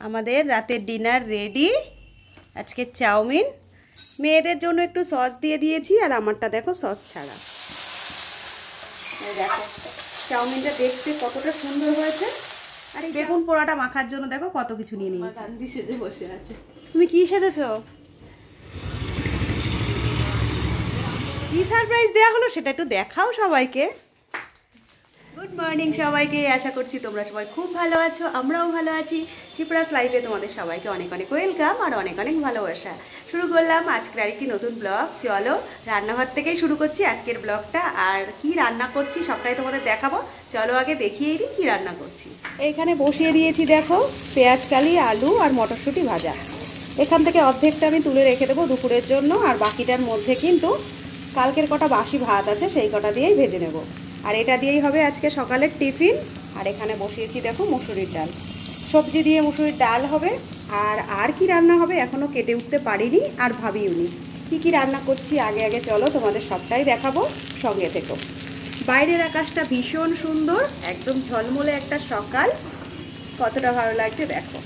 আমাদের রাতের dinner ready. আজকে চাউমিন, মেয়েদের জন্য একটু সস দিয়ে দিয়েছি আর আমারটা দেখো সস ছাড়া। দেখো চাউমিনটা দেখতে কতটা সুন্দর হয়েছে। আর এই বেগুন পোড়াটা মাখার জন্য দেখো কত কিছু নিয়ে নিয়েছি। গান্ধী সেজে বসে আছে। তুমি কি সেজেছো? কি সারপ্রাইজ দেওয়া হলো সেটা একটু দেখাও সবাইকে। গুড মর্নিং সবাইকে, আশা করছি তোমরা সবাই খুব ভালো আছো, আমরাও ভালো আছি। শিপ্রাস লাইফে তোমাদের সবাইকে অনেক অনেক ওয়েলকাম আর অনেক অনেক ভালোবাসা। শুরু করলাম আজকের আরেকটি নতুন ব্লগ। চলো রান্নাঘর থেকেই শুরু করছি আজকের ব্লগটা। আর কি রান্না করছি সবটাই তোমাদের দেখাবো। চলো আগে দেখিয়ে দিই কি রান্না করছি। এইখানে বসিয়ে দিয়েছি দেখো পেঁয়াজ কালি, আলু আর মটরশুঁটি ভাজা। এখান থেকে অর্ধেকটা আমি তুলে রেখে দেবো দুপুরের জন্য, আর বাকিটার মধ্যে কিন্তু কালকের কটা বাসি ভাত আছে সেই কটা দিয়েই ভেজে নেব। আর এটা দিয়েই হবে আজকে সকালের টিফিন। আর এখানে বসিয়েছি দেখো মুসুরির ডাল, সবজি দিয়ে মুসুরির ডাল হবে। আর কি রান্না হবে এখনও কেটে উঠতে পারিনি আর ভাবিওনি। কি রান্না করছি আগে আগে চলো তোমাদের সবটাই দেখাবো, সঙ্গে থেকো। বাইরের আকাশটা ভীষণ সুন্দর, একদম ঝলমলে একটা সকাল, কতটা ভালো লাগছে দেখো।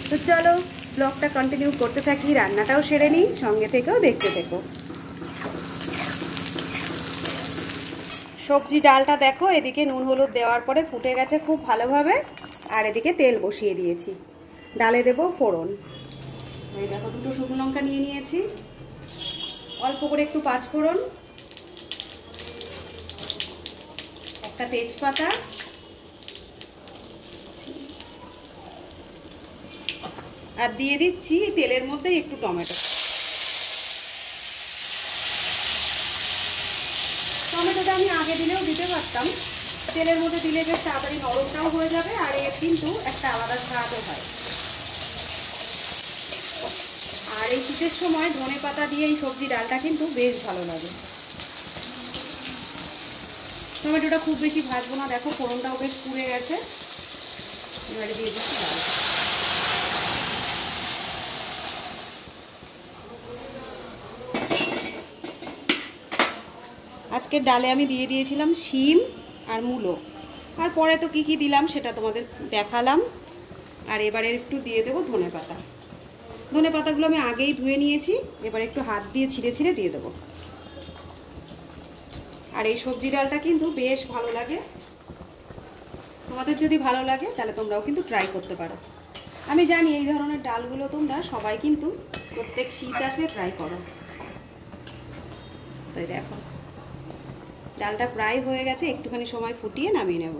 তো চলো ব্লগটা কন্টিনিউ করতে থাকি, রান্নাটাও সেরে নিই, সঙ্গে থেকেও দেখতে থেকো। সবজি ডালটা দেখো এদিকে নুন হলুদ দেওয়ার পরে ফুটে গেছে খুব ভালোভাবে। আর এদিকে তেল বসিয়ে দিয়েছি, ডালে দেবো ফোড়ন। এই দেখো দুটো শুকনো লঙ্কা নিয়ে নিয়েছি, অল্প করে একটু পাঁচফোড়ন, একটা তেজপাতা, আর দিয়ে দিচ্ছি তেলের মধ্যে একটু টমেটো। টমেটোটা আমি আগে দিলেও দিতে পারতাম, তেলের মধ্যে দিলে বেশ তাড়াতাড়ি নরমটাও হয়ে যাবে আর এর কিন্তু একটা আলাদা স্বাদও হয়। আর এই শীতের সময় ধনে পাতা দিয়ে এই সবজি ডালটা কিন্তু বেশ ভালো লাগে। টমেটোটা খুব বেশি ভাজবো না, দেখো ফোড়নটাও বেশ পুড়ে গেছে। এবারে দিয়ে দিচ্ছি ডাল। আজকের ডালে আমি দিয়ে দিয়েছিলাম শিম আর মূলো, আর পরে তো কি দিলাম সেটা তোমাদের দেখালাম। আর এবারে একটু দিয়ে দেবো ধনে পাতা। ধনে পাতাগুলো আমি আগেই ধুয়ে নিয়েছি, এবার একটু হাত দিয়ে ছিঁড়ে ছিঁড়ে দিয়ে দেবো। আর এই সবজি ডালটা কিন্তু বেশ ভালো লাগে, তোমাদের যদি ভালো লাগে তাহলে তোমরাও কিন্তু ট্রাই করতে পারো। আমি জানি এই ধরনের ডালগুলো তোমরা সবাই কিন্তু প্রত্যেক শীত আসলে ট্রাই করো। তাই দেখো ডালটা প্রায় হয়ে গেছে, একটুখানি সময় ফুটিয়ে নামিয়ে নেব।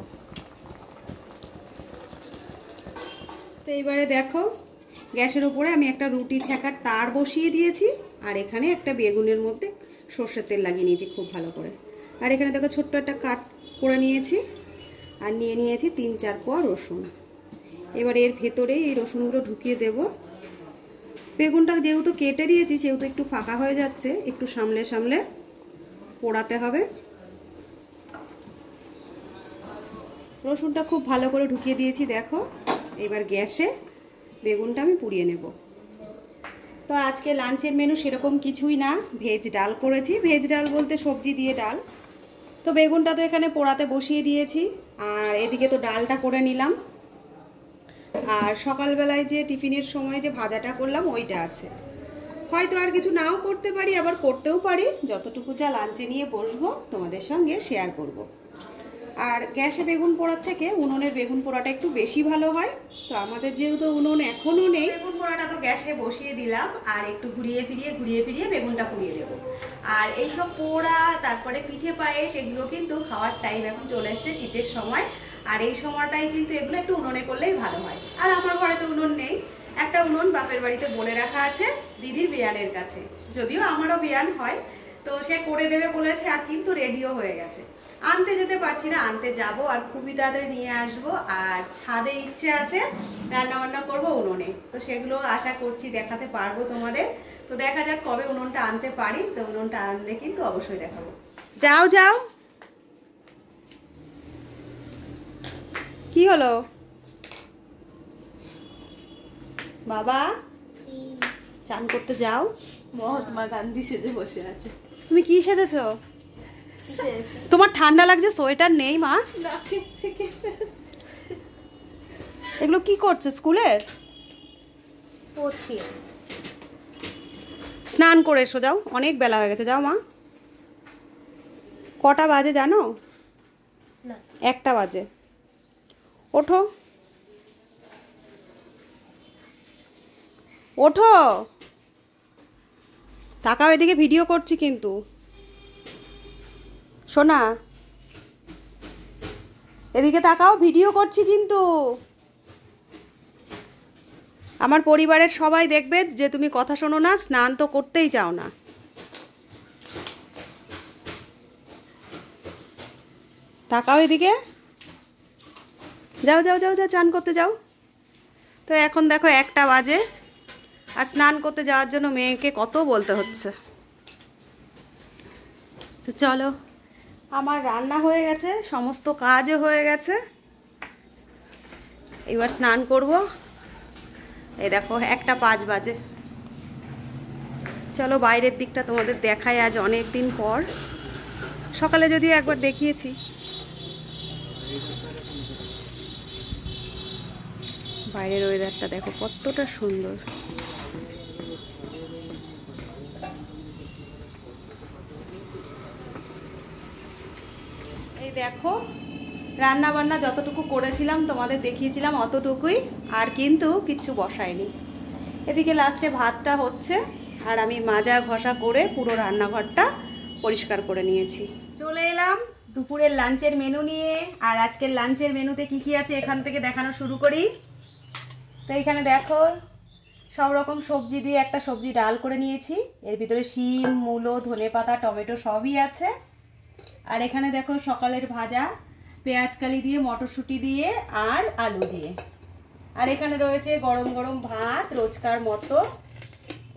তো এইবারে দেখো গ্যাসের উপরে আমি একটা রুটি ছ্যাঁকার তার বসিয়ে দিয়েছি, আর এখানে একটা বেগুনের মধ্যে সর্ষের তেল লাগিয়ে নিয়েছি খুব ভালো করে। আর এখানে দেখো ছোট্ট একটা কাট করে নিয়েছি, আর নিয়ে নিয়েছি 3-4 কোয়া রসুন। এবার এর ভেতরে এই রসুনগুলো ঢুকিয়ে দেব। বেগুনটা যেহেতু কেটে দিয়েছি সেহেতু একটু ফাঁকা হয়ে যাচ্ছে, একটু সামলে সামলে পোড়াতে হবে। রসুনটা খুব ভালো করে ঢুকিয়ে দিয়েছি দেখো। এবার গ্যাসে বেগুনটা আমি পুড়িয়ে নেব। তো আজকে লাঞ্চের মেনু সেরকম কিছুই না, ভেজ ডাল করেছি। ভেজ ডাল বলতে সবজি দিয়ে ডাল। তো বেগুনটা তো এখানে পোড়াতে বসিয়ে দিয়েছি, আর এদিকে তো ডালটা করে নিলাম। আর সকালবেলায় যে টিফিনের সময় যে ভাজাটা করলাম ওইটা আছে। হয়তো আর কিছু নাও করতে পারি, আবার করতেও পারি। যতটুকু যা লাঞ্চে নিয়ে বসবো তোমাদের সঙ্গে শেয়ার করব। আর গ্যাসে বেগুন পোড়ার থেকে উনুনের বেগুন পোড়াটা একটু বেশি ভালো হয়। তো আমাদের যেহেতু উনুন এখনও নেই, বেগুন পোড়াটা তো গ্যাসে বসিয়ে দিলাম, আর একটু ঘুরিয়ে ফিরিয়ে বেগুনটা পুড়িয়ে দেবো। আর এইসব পোড়া তারপরে পিঠে পায়েস এগুলো কিন্তু খাওয়ার টাইম এখন চলে এসছে শীতের সময়। আর এই সময়টাই কিন্তু এগুলো একটু উনুনে করলেই ভালো হয়। আর আমার ঘরে তো উনুন নেই, একটা উনুন বাপের বাড়িতে বলে রাখা আছে দিদির বিয়ানের কাছে, যদিও আমারও বিয়ান হয়। তো সে করে দেবে বলেছে, আর কিন্তু রেডিও হয়ে গেছে। আনতে যেতে পারছি না, আনতে যাব আর খুবই তাড়াতাড়ি নিয়ে আসবো। আর ছাদে ইচ্ছে আছে রান্না বান্না করবো উনুনে, তো সেগুলো আশা করছি দেখাতে পারবো তোমাদের। তো দেখা যাক কবে উনুনটা আনতে পারি। তো উনুনটা আনলে কিন্তু অবশ্যই দেখাবো। যাও যাও, কি হলো বাবা? চান করতে যাও। মহাত্মা গান্ধী সেজে বসে আছে। তুমি কি সেজেছো? তোমার ঠান্ডা লাগছে, সোয়েটার নেই মা? এগুলো কি করছো স্কুলের? পড়ছি। স্নান করে এসো, যাও, অনেক বেলা হয়ে গেছে, যাও মা। কটা বাজে জানো? না। 1টা বাজে। ওঠো ওঠো, তাকাও এদিকে, ভিডিও করছি কিন্তু। সোনা এদিকে তাকাও, ভিডিও করছি কিন্তু। আমার পরিবারের সবাই দেখবে যে তুমি কথা শোনো না, স্নান তো করতেই চাও না। তাকাও এদিকে, যাও যাও যাও যাও, চান করতে যাও। তো এখন দেখো 1টা বাজে, আর স্নান করতে যাওয়ার জন্য মেয়েকে কত বলতে হচ্ছে। তো চলো, আমার রান্না হয়ে গেছে, সমস্ত কাজও হয়ে গেছে, এবার স্নান করব। এই দেখো 1টা 5 বাজে। চলো বাইরের দিকটা তোমাদের দেখাই, আজ অনেক দিন পর। সকালে যদিও একবার দেখিয়েছি। বাইরের ওয়েদারটা দেখো কতটা সুন্দর। এই দেখো রান্না বান্না যতটুকু করেছিলাম তোমাদের দেখিয়েছিলাম অতটুকুই, আর কিন্তু কিচ্ছু বসাইনি। এদিকে লাস্টে ভাতটা হচ্ছে, আর আমি মাজা ঘষা করে পুরো রান্নাঘরটা পরিষ্কার করে নিয়েছি। চলে এলাম দুপুরের লাঞ্চের মেনু নিয়ে। আর আজকের লাঞ্চের মেনুতে কি কি আছে এখান থেকে দেখানো শুরু করি। তো এখানে দেখো সব রকম সবজি দিয়ে একটা সবজি ডাল করে নিয়েছি। এর ভিতরে শিম, মূলো, ধনেপাতা, টমেটো সবই আছে। আর এখানে দেখো সকালের ভাজা পেঁয়াজকালি দিয়ে, মটরশুঁটি দিয়ে আর আলু দিয়ে। আর এখানে রয়েছে গরম গরম ভাত রোজকার মতো,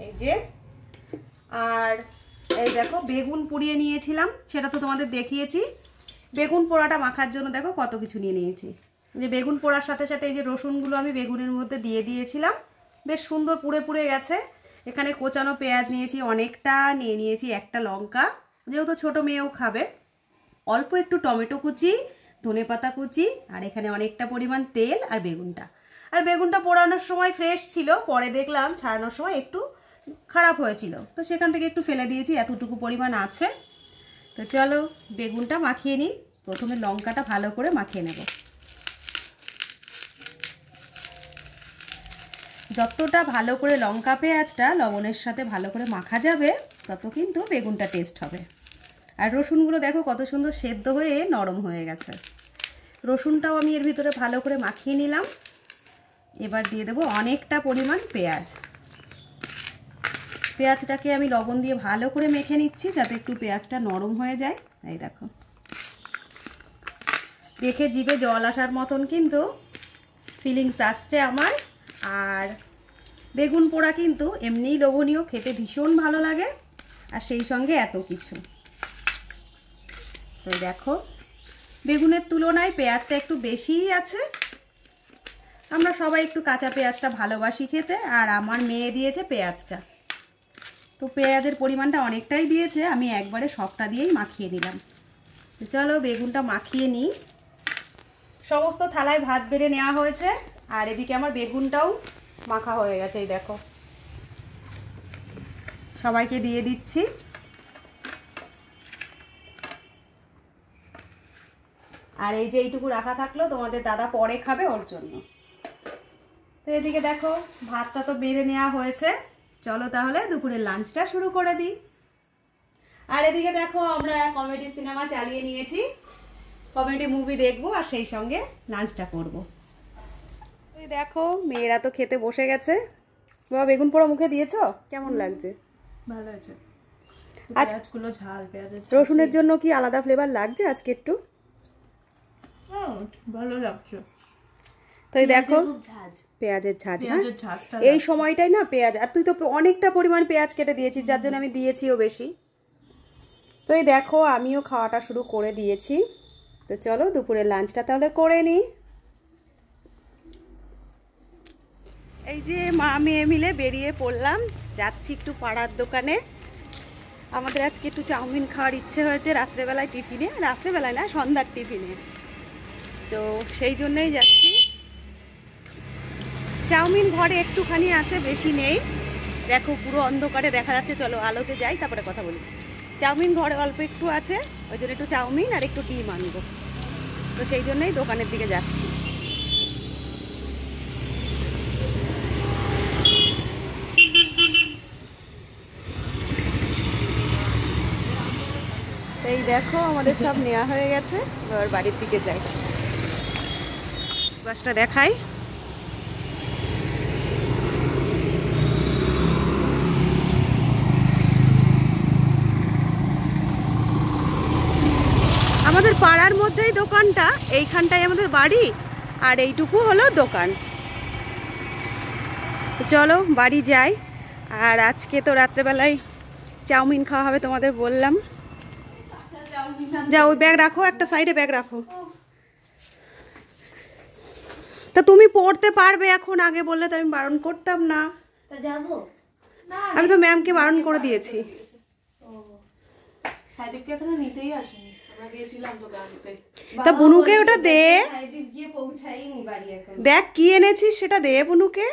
এই যে। আর এই দেখো বেগুন পুড়িয়ে নিয়েছিলাম, সেটা তো তোমাদের দেখিয়েছি। বেগুন পোড়াটা মাখার জন্য দেখো কত কিছু নিয়ে নিয়েছি। যে বেগুন পোড়ার সাথে সাথে এই যে রসুনগুলো আমি বেগুনের মধ্যে দিয়ে দিয়েছিলাম, বেশ সুন্দর পুড়ে পুড়ে গেছে। এখানে কোচানো পেঁয়াজ নিয়েছি অনেকটা, নিয়ে নিয়েছি একটা লঙ্কা, যেহেতু ছোটো মেয়েও খাবে। অল্প একটু টমেটো কুচি, ধনেপাতা কুচি, আর এখানে অনেকটা পরিমাণ তেল, আর বেগুনটা। আর বেগুনটা পোড়ানোর সময় ফ্রেশ ছিল, পরে দেখলাম ছাড়ানোর সময় একটু খারাপ হয়েছিল, তো সেখান থেকে একটু ফেলে দিয়েছি, এতটুকু পরিমাণ আছে। তো চলো বেগুনটা মাখিয়ে নিই। প্রথমে লঙ্কাটা ভালো করে মাখিয়ে নেব। যতটা ভালো করে লঙ্কা পেঁয়াজটা লবণের সাথে ভালো করে মাখা যাবে, তত কিন্তু বেগুনটা টেস্ট হবে। আর রসুনগুলো দেখো কত সুন্দর সেদ্ধ হয়ে নরম হয়ে গেছে। রসুনটাও আমি এর ভিতরে ভালো করে মাখিয়ে নিলাম। এবার দিয়ে দেবো অনেকটা পরিমাণ পেঁয়াজ। পেঁয়াজটাকে আমি লবণ দিয়ে ভালো করে মেখে নিচ্ছি, যাতে একটু পেঁয়াজটা নরম হয়ে যায়। এই দেখো দেখে জিভে জল আসার মতন কিন্তু ফিলিংস আসছে আমার। আর বেগুন পোড়া কিন্তু এমনিই লোভনীয়, খেতে ভীষণ ভালো লাগে, আর সেই সঙ্গে এত কিছু। তো দেখো বেগুনের তুলনায় পেঁয়াজটা একটু বেশিই আছে। আমরা সবাই একটু কাঁচা পেঁয়াজটা ভালোবাসি খেতে, আর আমার মেয়ে দিয়েছে পেঁয়াজটা, তো পেঁয়াজের পরিমাণটা অনেকটাই দিয়েছে। আমি একবারে সবটা দিয়েই মাখিয়ে নিলাম। তো চলো বেগুনটা মাখিয়ে নিই। সমস্ত থালায় ভাত বেড়ে নেওয়া হয়েছে, আর এদিকে আমার বেগুনটাও মাখা হয়ে গেছে। এই দেখো সবাইকে দিয়ে দিচ্ছি। আর এই যে এইটুকু রাখা থাকলো, তোমাদের দাদা পরে খাবে, ওর জন্য। তো এদিকে দেখো ভাতটা তো বেড়ে নেওয়া হয়েছে। চলো তাহলে দুপুরের লাঞ্চটা শুরু করে দিই। আর এদিকে দেখো আমরা কমেডি সিনেমা চালিয়ে নিয়েছি, কমেডি মুভি দেখবো, আর সেই সঙ্গে লাঞ্চটা করব। এই দেখো মেয়েরা তো খেতে বসে গেছে। বাবা বেগুন পোড়া মুখে দিয়েছো, কেমন লাগছে? ভালো আছে। আজ পেঁয়াজগুলো ঝাল, পেঁয়াজের রসুনের জন্য কি আলাদা ফ্লেভার লাগছে আজকে একটু? ভালো লাগছে। তো এই দেখো ঝাঁজ, পেঁয়াজের ঝাঁজ, পেঁয়াজের ঝাঁজটা এই সময়টাই না পেঁয়াজ। আর তুই তো অনেকটা পরিমাণ পেঁয়াজ কেটে দিয়েছিস, যার জন্য আমি দিয়েছিও বেশি। তো এই দেখো আমিও খাওয়াটা শুরু করে দিয়েছি। তো চলো দুপুরের লাঞ্চটা তাহলে করে নিই। এই যে মা মেয়ে মিলে বেরিয়ে পড়লাম, যাচ্ছি একটু পাড়ার দোকানে। আমাদের আজকে একটু চাউমিন খাওয়ার ইচ্ছে হয়েছে রাত্রেবেলায় টিফিনে, রাত্রেবেলায় না সন্ধ্যার টিফিনে, তো সেই জন্যই যাচ্ছি। চাউমিন ঘরে একটুখানি আছে, বেশি নেই। দেখো পুরো অন্ধকারে দেখা যাচ্ছে, চলো আলোতে যাই তারপরে কথা বলি। চাউমিন ঘরে অল্প একটু আছে, ওই জন্য একটু চাউমিন আর একটু ডিম আনবো, তো সেই জন্যই দোকানের দিকে যাচ্ছি। এই দেখো আমাদের সব নেওয়া হয়ে গেছে, এবার বাড়ির দিকে যাই। বাসটা দেখাই। আমাদের পাড়ার মধ্যেই দোকানটা, এইখানটায় আমাদের বাড়ি, আর এইটুকু হলো দোকান। চলো বাড়ি যাই। আর আজকে তো রাত্রেবেলায় চাউমিন খাওয়া হবে, তোমাদের বললাম। যাও, ওই ব্যাগ রাখো, একটা সাইডে ব্যাগ রাখো। তা তুমি পড়তে পারবে এখন, আগে বললে তো আমি বারণ করতাম না। তা যাবো না, আমি তো ম্যামকে বারণ করে দিয়েছি। সাইদীপকে এখনো নিতেই আসেনি, আমরা গিয়েছিলাম তোকে আনতে। তা বুনুকে ওটা দে, সাইদীপ গিয়ে পৌঁছাইনি বাড়ি এখন। দেখ কি এনেছিস সেটা দে বুনুকে।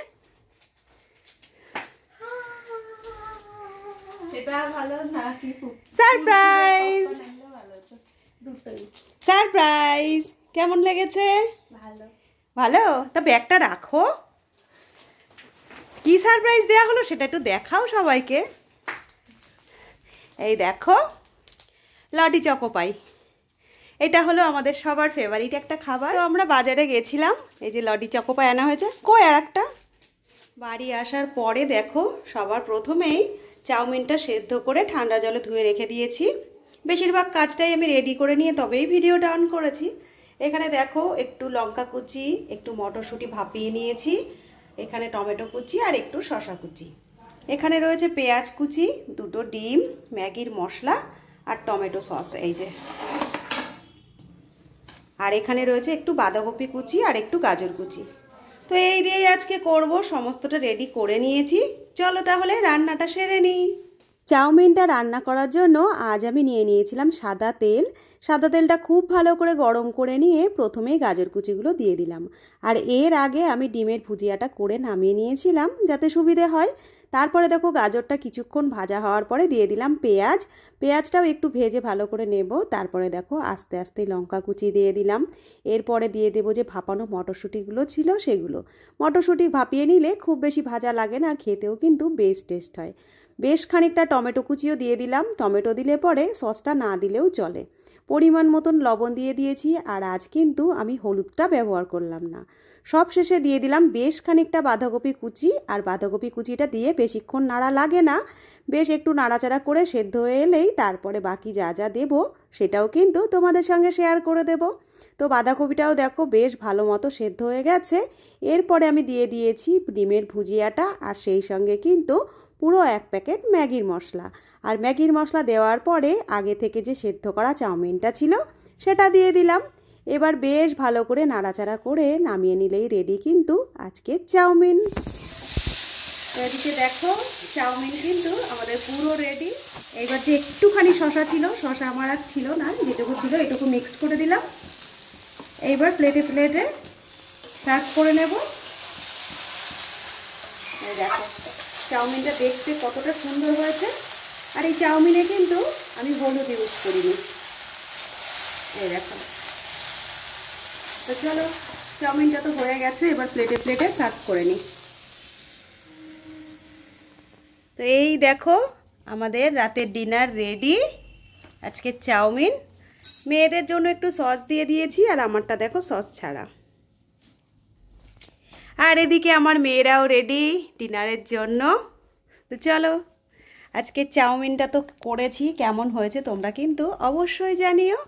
সেটা ভালো না কি খুব সারপ্রাইজ, ভালো তো। দুটোই সারপ্রাইজ। কেমন লেগেছে? ভালো। ভালো। তা ব্যাগটা রাখো। কি সারপ্রাইজ দেয়া হলো সেটা একটু দেখাও সবাইকে। এই দেখো লটি চকোপাই, এটা হলো আমাদের সবার ফেভারিট একটা খাবার। তো আমরা বাজারে গেছিলাম, এই যে লটি চকোপাই আনা হয়েছে। কই আর একটা? বাড়ি আসার পরে দেখো সবার প্রথমেই চাউমিনটা সেদ্ধ করে ঠান্ডা জলে ধুয়ে রেখে দিয়েছি। বেশিরভাগ কাজটাই আমি রেডি করে নিয়ে তবেই ভিডিওটা অন করেছি। এখানে দেখো একটু লঙ্কা কুচি, একটু মটরশুঁটি ভাপিয়ে নিয়েছি, এখানে টমেটো কুচি আর একটু শসা কুচি, এখানে রয়েছে পেঁয়াজ কুচি, দুটো ডিম, ম্যাগির মশলা আর টমেটো সস, এই যে। আর এখানে রয়েছে একটু বাঁধাকপি কুচি আর একটু গাজর কুচি। তো এই দিয়েই আজকে করব, সমস্তটা রেডি করে নিয়েছি। চলো তাহলে রান্নাটা সেরে নিই। চাউমিনটা রান্না করার জন্য আজ আমি নিয়ে নিয়েছিলাম সাদা তেল। সাদা তেলটা খুব ভালো করে গরম করে নিয়ে প্রথমেই গাজর কুচিগুলো দিয়ে দিলাম। আর এর আগে আমি ডিমের ভুজিয়াটা করে নামিয়ে নিয়েছিলাম যাতে সুবিধে হয়। তারপরে দেখো গাজরটা কিছুক্ষণ ভাজা হওয়ার পরে দিয়ে দিলাম পেঁয়াজ। পেঁয়াজটাও একটু ভেজে ভালো করে নেব। তারপরে দেখো আস্তে আস্তে লঙ্কা কুচি দিয়ে দিলাম। এরপরে দিয়ে দেবো যে ভাপানো মটরশুঁটিগুলো ছিল সেগুলো। মটরশুঁটি ভাপিয়ে নিলে খুব বেশি ভাজা লাগে না, আর খেতেও কিন্তু বেশ টেস্ট হয়। বেশ খানিকটা টমেটো কুচিও দিয়ে দিলাম। টমেটো দিলে পরে সসটা না দিলেও চলে। পরিমাণ মতন লবণ দিয়ে দিয়েছি, আর আজ কিন্তু আমি হলুদটা ব্যবহার করলাম না। সব শেষে দিয়ে দিলাম বেশ খানিকটা বাঁধাকপি কুচি, আর বাঁধাকপি কুচিটা দিয়ে বেশিক্ষণ নাড়া লাগে না, বেশ একটু নাড়াচাড়া করে সেদ্ধ হয়ে এলেই তারপরে বাকি যা যা দেবো সেটাও কিন্তু তোমাদের সঙ্গে শেয়ার করে দেব। তো বাঁধাকপিটাও দেখো বেশ ভালো মতো সেদ্ধ হয়ে গেছে। এরপরে আমি দিয়ে দিয়েছি ডিমের ভুজিয়াটা, আর সেই সঙ্গে কিন্তু পুরো 1 প্যাকেট ম্যাগির মশলা। আর ম্যাগির মশলা দেওয়ার পরে আগে থেকে যে সেদ্ধ করা চাউমিনটা ছিল সেটা দিয়ে দিলাম। এবার বেশ ভালো করে নাড়াচাড়া করে নামিয়ে নিলেই রেডি কিন্তু আজকের চাউমিন। এদিকে দেখো চাউমিন কিন্তু আমাদের পুরো রেডি। এবার যে একটুখানি শসা ছিল, শসা আমার আর ছিল না, যেটুকু ছিল এটুকু মিক্সড করে দিলাম। এইবার প্লেটে প্লেটে সার্ভ করে নেব। এই দেখো চাউমিনটা দেখতে কতটা সুন্দর হয়েছে। আর এই চাউমিনে কিন্তু আমি হলুদ ইউজ করিনি, এই দেখো। তো চলো চাউমিনটা তো হয়ে গেছে, এবার প্লেটে প্লেটে সার্ভ করে নিই। তো এই দেখো আমাদের রাতের ডিনার রেডি। আজকে চাউমিন, মেয়েদের জন্য একটু সস দিয়ে দিয়েছি, আর আমারটা দেখো সস ছাড়া। আর এদিকে আমার মেয়েরাও রেডি ডিনারের জন্য। তো চলো আজকে চাউমিনটা তো করেছি, কেমন হয়েছে তোমরা কিন্তু অবশ্যই জানিও।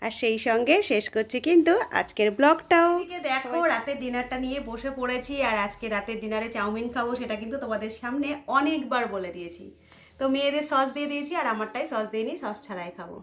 আর সেই সঙ্গে শেষ করছি কিন্তু আজকের ব্লগটাও। দেখো রাতের ডিনারটা নিয়ে বসে পড়েছি, আর আজকে রাতের ডিনারে চাউমিন খাবো সেটা কিন্তু তোমাদের সামনে অনেকবার বলে দিয়েছি। তো মেয়েদের সস দিয়ে দিয়েছি, আর আমারটাই সস দিইনি, সস ছাড়াই খাবো।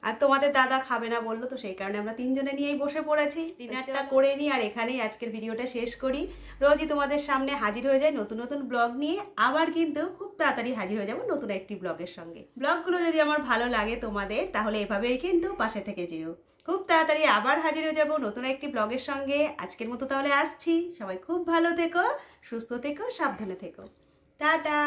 আর তোমাদের দাদা খাবে না বললো, তো সেই কারণে আমরা তিনজনে নিয়েই বসে পড়েছি। ডিনারটা করে নিই, আর এখানেই আজকের ভিডিওটা শেষ করি। রোজই তোমাদের সামনে হাজির হয়ে যায় নতুন নতুন ব্লগ নিয়ে, আবার কিন্তু খুব তাড়াতাড়ি হাজির হয়ে যাবো নতুন একটি ব্লগের সঙ্গে। ব্লগগুলো যদি আমার ভালো লাগে তোমাদের, তাহলে এভাবেই কিন্তু পাশে থেকে যেও। খুব তাড়াতাড়ি আবার হাজির হয়ে যাব নতুন একটি ব্লগের সঙ্গে। আজকের মতো তাহলে আসছি। সবাই খুব ভালো থেকো, সুস্থ থেকো, সাবধানে থেকো। টাটা।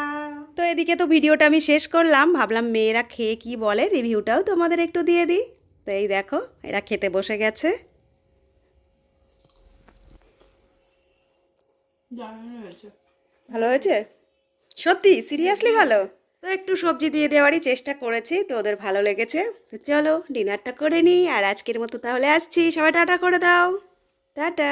তো এদিকে তো ভিডিওটা আমি শেষ করলাম, ভাবলাম মেয়েরা খেয়ে কি বলে রিভিউটাও তোমাদের একটু দিয়ে দিই। তো এই দেখো এরা খেতে বসে গেছে। দারুণ হয়েছে। ভালো হয়েছে? সত্যি সিরিয়াসলি ভালো? তো একটু সবজি দিয়ে দেওয়ারই চেষ্টা করেছি, তো ওদের ভালো লেগেছে। তো চলো ডিনারটা করে নিই, আর আজকের মতো তাহলে আসছি। সবাই টাটা করে দাও। টাটা।